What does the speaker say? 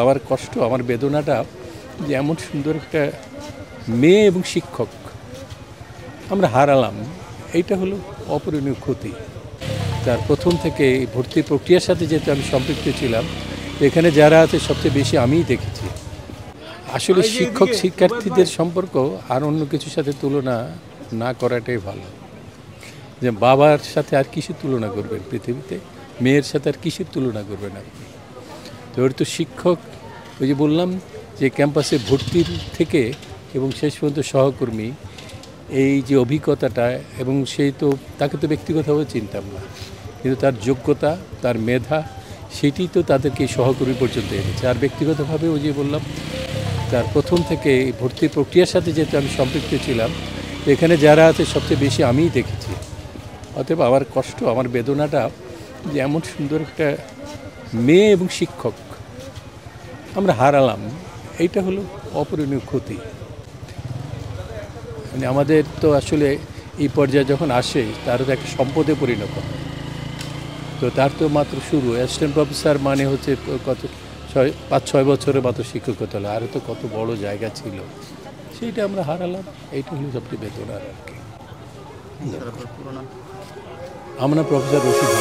আমার কষ্ট, আমার বেদনাটা যে এমন সুন্দর একটা মেয়ে এবং শিক্ষক আমরা হারালাম, এইটা হলো অপূরণীয় ক্ষতি। তার প্রথম থেকে এই ভর্তি প্রক্রিয়ার সাথে যেহেতু আমি সম্পৃক্ত ছিলাম, এখানে যারা আছে সবচেয়ে বেশি আমিই দেখেছি। আসলে শিক্ষক শিক্ষার্থীদের সম্পর্ক আর অন্য কিছুর সাথে তুলনা না করাটাই ভালো। যে বাবার সাথে আর কিসের তুলনা করবেন পৃথিবীতে, মেয়ের সাথে আর কিসের তুলনা করবেন আপনি? তো ওর তো শিক্ষক, ওই যে বললাম যে ক্যাম্পাসে ভর্তির থেকে এবং শেষ পর্যন্ত সহকর্মী, এই যে অভিজ্ঞতাটা, এবং সেই তো তাকে তো ব্যক্তিগতভাবে চিনতাম না, কিন্তু তার যোগ্যতা, তার মেধা, সেটি তো তাদেরকে সহকর্মী পর্যন্ত এনেছে। আর ব্যক্তিগতভাবে ওই যে বললাম তার প্রথম থেকে এই ভর্তির প্রক্রিয়ার সাথে যেহেতু আমি সম্পৃক্ত ছিলাম, এখানে যারা আছে সবচেয়ে বেশি আমিই দেখেছি। অতএব আমার কষ্ট, আমার বেদনাটা যে এমন সুন্দর একটা মেয়ে এবং শিক্ষক আমরা হারালাম, এইটা হলো অপূরণীয় ক্ষতি। মানে আমাদের তো আসলে এই পর্যায়ে যখন আসে তার তো একটা সম্পদে পরিণত হয়। তো তার তো মাত্র শুরু, অ্যাসিস্ট্যান্ট প্রফেসর মানে হচ্ছে কত 5-6 বছরের মাত্র শিক্ষকতা হলো, আরও তো কত বড় জায়গা ছিল, সেইটা আমরা হারালাম। এইটা হলো সবচেয়ে বেদনার আর কি। আমরা প্রফেসর রশিদ।